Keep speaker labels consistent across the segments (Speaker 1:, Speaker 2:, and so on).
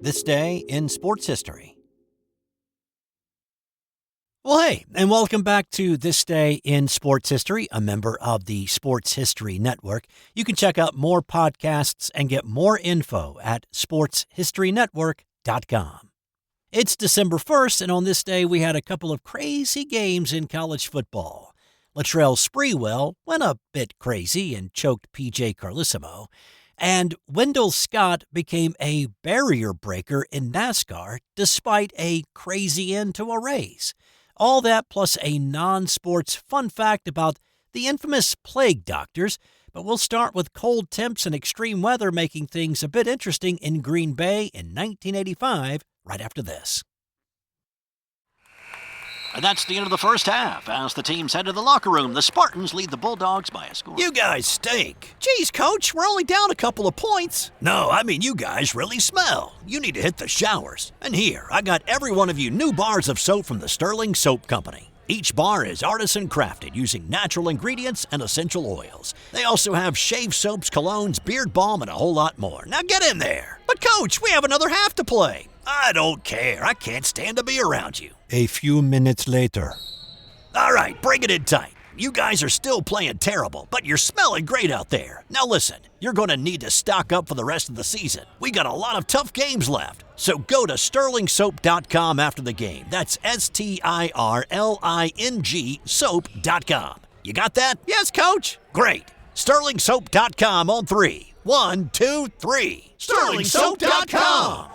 Speaker 1: This Day in Sports History. Well, hey, and welcome back to This Day in Sports History, a member of the Sports History Network. You can check out more podcasts and get more info at sportshistorynetwork.com. It's December 1st, and on this day we had a couple of crazy games in college football. Latrell Sprewell went a bit crazy and choked PJ Carlesimo, and Wendell Scott became a barrier breaker in NASCAR despite a crazy end to a race. All that plus a non-sports fun fact about the infamous plague doctors, but we'll start with cold temps and extreme weather making things a bit interesting in Green Bay in 1985, right after this.
Speaker 2: And that's the end of the first half. As the teams head to the locker room, the Spartans lead the Bulldogs by a score.
Speaker 1: You guys stink. Geez, Coach, we're only down a couple of points. No, I mean you guys really smell. You need to hit the showers. And here, I got every one of you new bars of soap from the Sterling Soap Company. Each bar is artisan crafted using natural ingredients and essential oils. They also have shave soaps, colognes, beard balm, and a whole lot more. Now get in there. But Coach, we have another half to play. I don't care. I can't stand to be around you. A few minutes later. All right, bring it in tight. You guys are still playing terrible, but you're smelling great out there. Now listen, you're going to need to stock up for the rest of the season. We got a lot of tough games left. So go to sterlingsoap.com after the game. That's STIRLING soap.com. You got that? Yes, Coach. Great. sterlingsoap.com on 3. 1, 2, 3. sterlingsoap.com.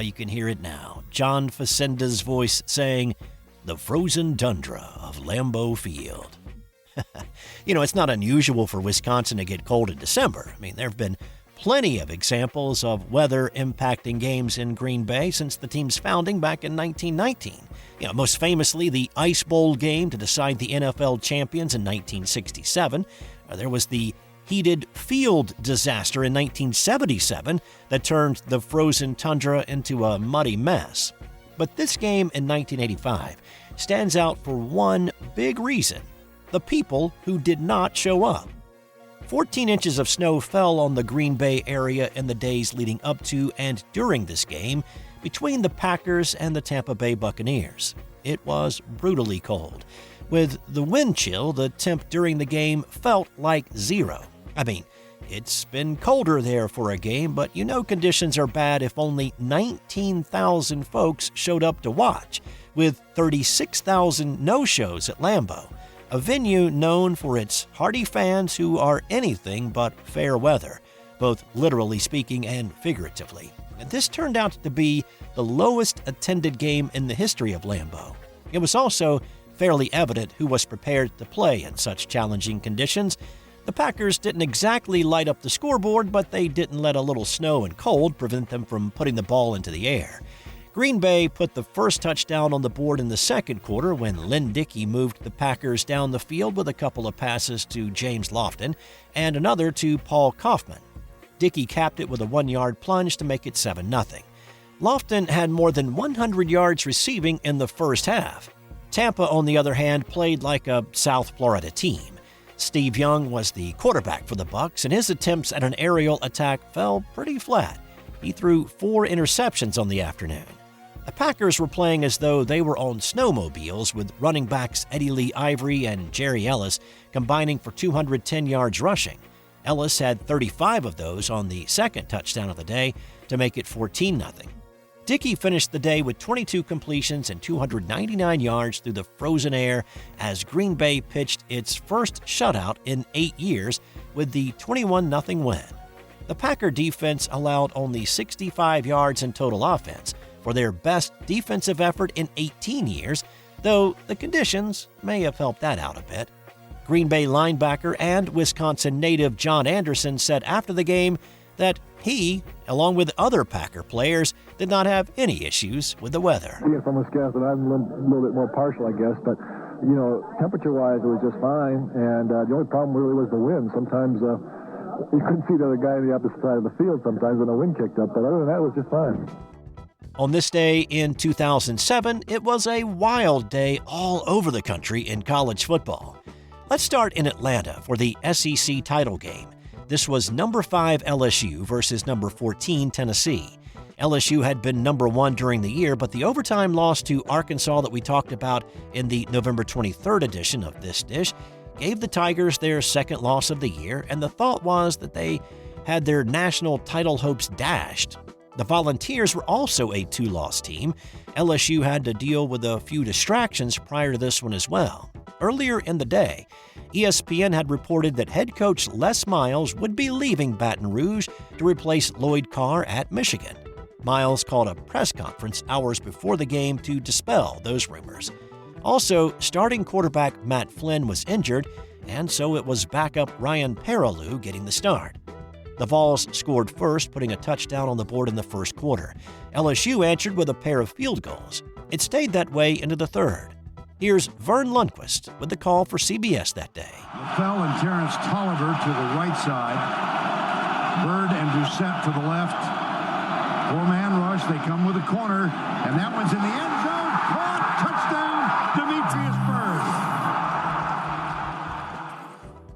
Speaker 1: You can hear it now. John Facenda's voice saying, "The frozen tundra of Lambeau Field." It's not unusual for Wisconsin to get cold in December. I mean, there have been plenty of examples of weather impacting games in Green Bay since the team's founding back in 1919. Most famously, the Ice Bowl game to decide the NFL champions in 1967. There was the heated field disaster in 1977 that turned the frozen tundra into a muddy mess. But this game in 1985 stands out for one big reason: the people who did not show up. 14 inches of snow fell on the Green Bay area in the days leading up to and during this game between the Packers and the Tampa Bay Buccaneers. It was brutally cold. With the wind chill, the temp during the game felt like zero. I mean, it's been colder there for a game, but conditions are bad if only 19,000 folks showed up to watch, with 36,000 no-shows at Lambeau, a venue known for its hardy fans who are anything but fair weather, both literally speaking and figuratively. And this turned out to be the lowest attended game in the history of Lambeau. It was also fairly evident who was prepared to play in such challenging conditions. The Packers didn't exactly light up the scoreboard, but they didn't let a little snow and cold prevent them from putting the ball into the air. Green Bay put the first touchdown on the board in the second quarter when Lynn Dickey moved the Packers down the field with a couple of passes to James Lofton and another to Paul Kaufman. Dickey capped it with a 1-yard plunge to make it 7-0. Lofton had more than 100 yards receiving in the first half. Tampa, on the other hand, played like a South Florida team. Steve Young was the quarterback for the Bucs, and his attempts at an aerial attack fell pretty flat. He threw 4 interceptions on the afternoon. The Packers were playing as though they were on snowmobiles, with running backs Eddie Lee Ivory and Jerry Ellis combining for 210 yards rushing. Ellis had 35 of those on the second touchdown of the day to make it 14-0. Dickey finished the day with 22 completions and 299 yards through the frozen air as Green Bay pitched its first shutout in 8 years with the 21-0 win. The Packer defense allowed only 65 yards in total offense for their best defensive effort in 18 years, though the conditions may have helped that out a bit. Green Bay linebacker and Wisconsin native John Anderson said after the game that he, along with other Packer players, did not have any issues with the weather.
Speaker 3: I guess I'm a scared that I'm a little bit more partial, I guess, but, temperature-wise, it was just fine, and the only problem really was the wind. Sometimes you couldn't see the other guy on the opposite side of the field sometimes when the wind kicked up, but other than that, it was just fine.
Speaker 1: On this day in 2007, it was a wild day all over the country in college football. Let's start in Atlanta for the SEC title game. This was number 5 LSU versus number 14 Tennessee. LSU had been number 1 during the year, but the overtime loss to Arkansas that we talked about in the November 23rd edition of This Dish gave the Tigers their second loss of the year, and the thought was that they had their national title hopes dashed. The Volunteers were also a 2-loss team. LSU had to deal with a few distractions prior to this one as well. Earlier in the day, ESPN had reported that head coach Les Miles would be leaving Baton Rouge to replace Lloyd Carr at Michigan. Miles called a press conference hours before the game to dispel those rumors. Also, starting quarterback Matt Flynn was injured, and so it was backup Ryan Perrilloux getting the start. The Vols scored first, putting a touchdown on the board in the first quarter. LSU answered with a pair of field goals. It stayed that way into the third. Here's Vern Lundquist with the call for CBS that day.
Speaker 4: LaFell and Terrence Tolliver to the right side. Bird and Doucette to the left. 4-man rush. They come with a corner, and that one's in the end zone. Caught. Touchdown, Demetrius Bird.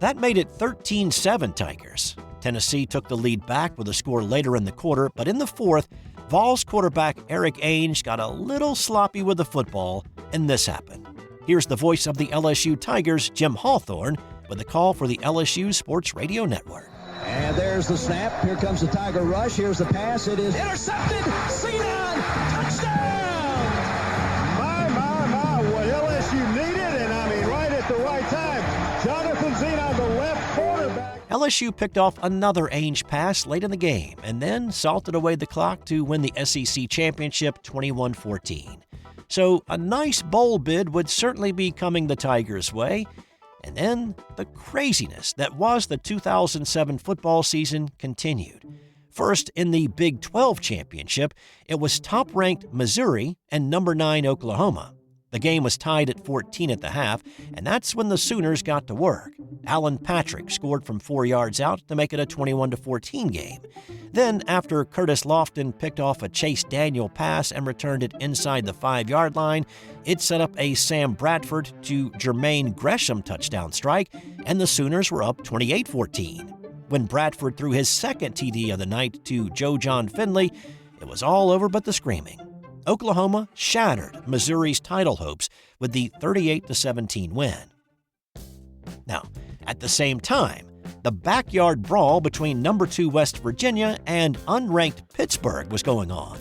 Speaker 1: That made it 13-7 Tigers. Tennessee took the lead back with a score later in the quarter, but in the fourth, Vols quarterback Eric Ainge got a little sloppy with the football, and this happened. Here's the voice of the LSU Tigers, Jim Hawthorne, with a call for the LSU Sports Radio Network.
Speaker 5: And there's the snap. Here comes the Tiger rush. Here's the pass. It is intercepted. Zenon, touchdown!
Speaker 6: My, what LSU needed, and I mean right at the right time. Jonathan Zenon, the left quarterback.
Speaker 1: LSU picked off another Ainge pass late in the game and then salted away the clock to win the SEC Championship 21-14. So a nice bowl bid would certainly be coming the Tigers' way. And then the craziness that was the 2007 football season continued. First, in the Big 12 Championship, it was top-ranked Missouri and number 9 Oklahoma. The game was tied at 14 at the half, and that's when the Sooners got to work. Alan Patrick scored from 4 yards out to make it a 21-14 game. Then, after Curtis Lofton picked off a Chase Daniel pass and returned it inside the 5-yard line, it set up a Sam Bradford to Jermaine Gresham touchdown strike, and the Sooners were up 28-14. When Bradford threw his second TD of the night to Joe John Finley, it was all over but the screaming. Oklahoma shattered Missouri's title hopes with the 38-17 win. Now, at the same time, the Backyard Brawl between number 2 West Virginia and unranked Pittsburgh was going on.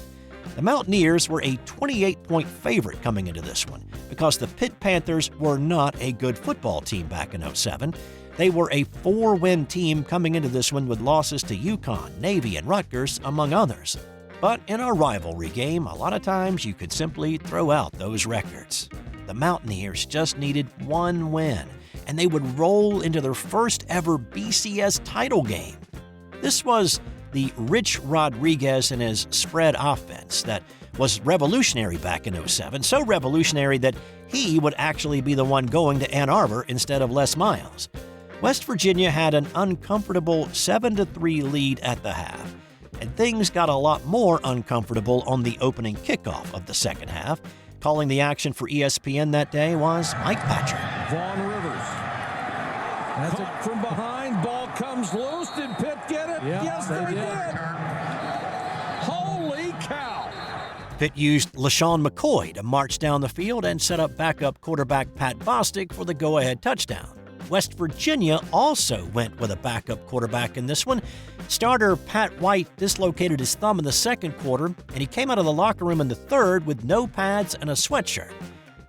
Speaker 1: The Mountaineers were a 28-point favorite coming into this one because the Pitt Panthers were not a good football team back in 2007. They were a 4-win team coming into this one with losses to UConn, Navy, and Rutgers, among others. But in a rivalry game, a lot of times you could simply throw out those records. The Mountaineers just needed one win, and they would roll into their first ever BCS title game. This was the Rich Rodriguez and his spread offense that was revolutionary back in 2007, so revolutionary that he would actually be the one going to Ann Arbor instead of Les Miles. West Virginia had an uncomfortable 7-3 lead at the half. And things got a lot more uncomfortable on the opening kickoff of the second half. Calling the action for ESPN that day was Mike Patrick.
Speaker 7: Vaughn Rivers. That's it from behind. Ball comes loose. Did Pitt get it?
Speaker 6: Yeah,
Speaker 7: yes, they did. Holy cow.
Speaker 1: Pitt used LaShawn McCoy to march down the field and set up backup quarterback Pat Bostic for the go-ahead touchdown. West Virginia also went with a backup quarterback in this one. Starter Pat White dislocated his thumb in the second quarter, and he came out of the locker room in the third with no pads and a sweatshirt.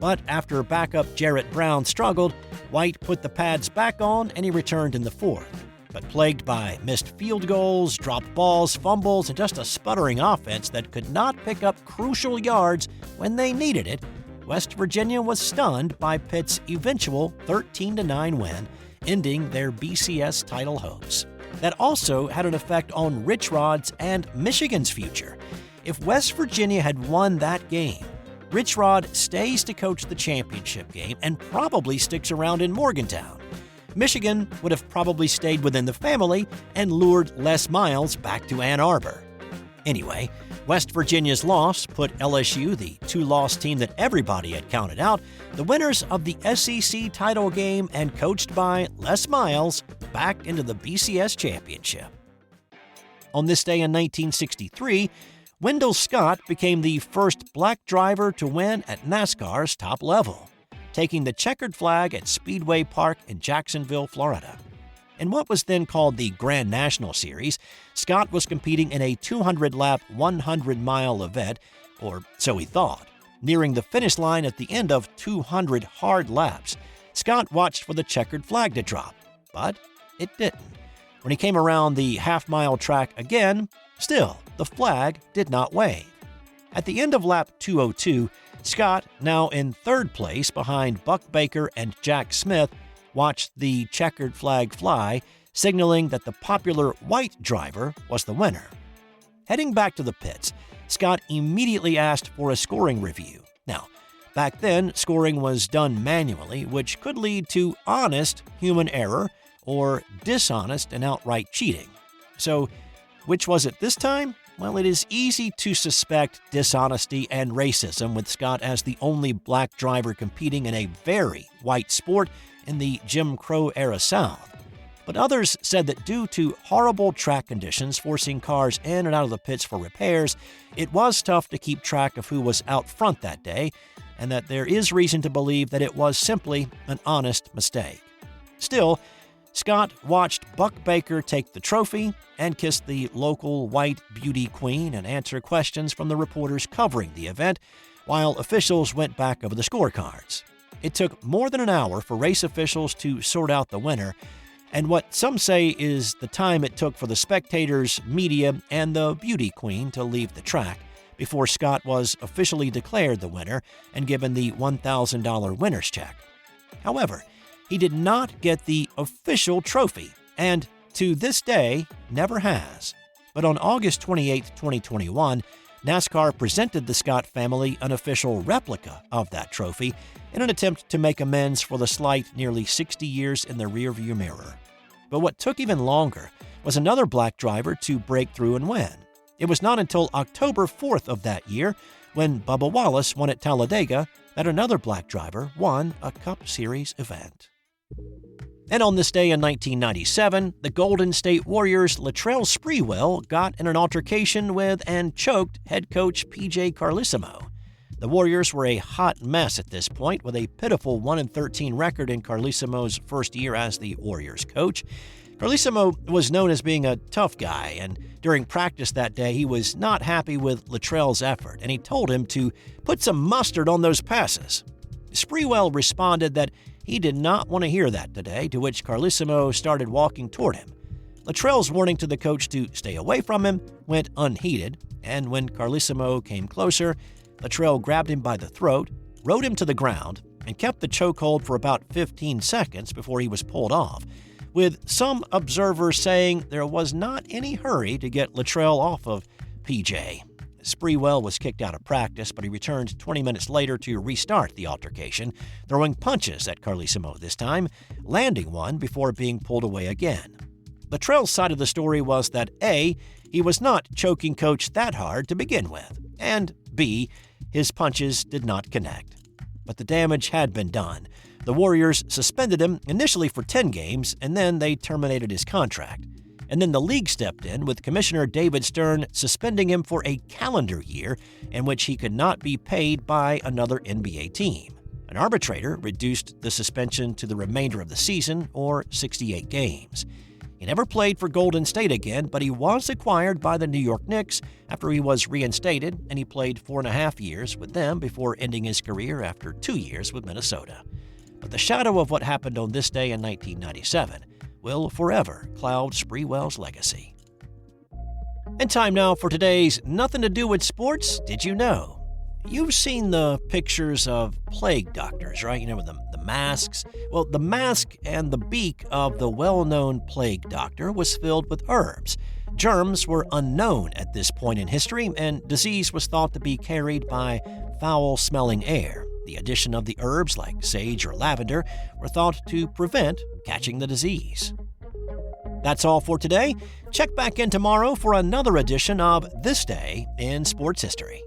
Speaker 1: But after backup Jarrett Brown struggled, White put the pads back on and he returned in the fourth. But plagued by missed field goals, dropped balls, fumbles, and just a sputtering offense that could not pick up crucial yards when they needed it, West Virginia was stunned by Pitt's eventual 13-9 win, ending their BCS title hopes. That also had an effect on Rich Rod's and Michigan's future. If West Virginia had won that game, Rich Rod stays to coach the championship game and probably sticks around in Morgantown. Michigan would have probably stayed within the family and lured Les Miles back to Ann Arbor. Anyway, West Virginia's loss put LSU, the two-loss team that everybody had counted out, the winners of the SEC title game and coached by Les Miles, back into the BCS Championship. On this day in 1963, Wendell Scott became the first black driver to win at NASCAR's top level, taking the checkered flag at Speedway Park in Jacksonville, Florida. In what was then called the Grand National Series, Scott was competing in a 200-lap, 100-mile event, or so he thought. Nearing the finish line at the end of 200 hard laps, Scott watched for the checkered flag to drop, but it didn't. When he came around the half-mile track again, still, the flag did not wave. At the end of lap 202, Scott, now in third place behind Buck Baker and Jack Smith, watched the checkered flag fly, signaling that the popular white driver was the winner. Heading back to the pits, Scott immediately asked for a scoring review. Now, back then, scoring was done manually, which could lead to honest human error or dishonest and outright cheating. So, which was it this time? Well, it is easy to suspect dishonesty and racism with Scott as the only black driver competing in a very white sport in the Jim Crow-era South. But others said that due to horrible track conditions forcing cars in and out of the pits for repairs, it was tough to keep track of who was out front that day, and that there is reason to believe that it was simply an honest mistake. Still, Scott watched Buck Baker take the trophy and kiss the local white beauty queen and answer questions from the reporters covering the event, while officials went back over the scorecards. It took more than an hour for race officials to sort out the winner, and what some say is the time it took for the spectators, media, and the beauty queen to leave the track before Scott was officially declared the winner and given the $1,000 winner's check. However, he did not get the official trophy, and to this day, never has. But on August 28, 2021, NASCAR presented the Scott family an official replica of that trophy in an attempt to make amends for the slight nearly 60 years in the rearview mirror. But what took even longer was another black driver to break through and win. It was not until October 4th of that year, when Bubba Wallace won at Talladega, that another black driver won a Cup Series event. And on this day in 1997, the Golden State Warriors' Latrell Sprewell got in an altercation with and choked head coach PJ Carlesimo. The Warriors were a hot mess at this point, with a pitiful 1-13 record in Carlesimo's first year as the Warriors coach. Carlesimo was known as being a tough guy, and during practice that day, he was not happy with Latrell's effort, and he told him to put some mustard on those passes. Sprewell responded that he did not want to hear that today, to which Carlesimo started walking toward him. Latrell's warning to the coach to stay away from him went unheeded, and when Carlesimo came closer, Latrell grabbed him by the throat, rode him to the ground, and kept the chokehold for about 15 seconds before he was pulled off, with some observers saying there was not any hurry to get Latrell off of PJ. Sprewell was kicked out of practice, but he returned 20 minutes later to restart the altercation, throwing punches at Carlesimo this time, landing one before being pulled away again. Latrell's side of the story was that A, he was not choking coach that hard to begin with, and B, his punches did not connect. But the damage had been done. The Warriors suspended him initially for 10 games, and then they terminated his contract. And then the league stepped in, with Commissioner David Stern suspending him for a calendar year in which he could not be paid by another NBA team. An arbitrator reduced the suspension to the remainder of the season, or 68 games. He never played for Golden State again, but he was acquired by the New York Knicks after he was reinstated, and he played 4.5 years with them before ending his career after 2 years with Minnesota. But the shadow of what happened on this day in 1997 will forever cloud Sprewell's legacy. And time now for today's Nothing to Do with Sports Did You Know? You've seen the pictures of plague doctors, right? You know, with the masks. Well, the mask and the beak of the well-known plague doctor was filled with herbs. Germs were unknown at this point in history, and disease was thought to be carried by foul-smelling air. The addition of the herbs like sage or lavender were thought to prevent catching the disease. That's all for today. Check back in tomorrow for another edition of This Day in Sports History.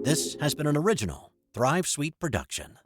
Speaker 1: This has been an original Thrive Suite production.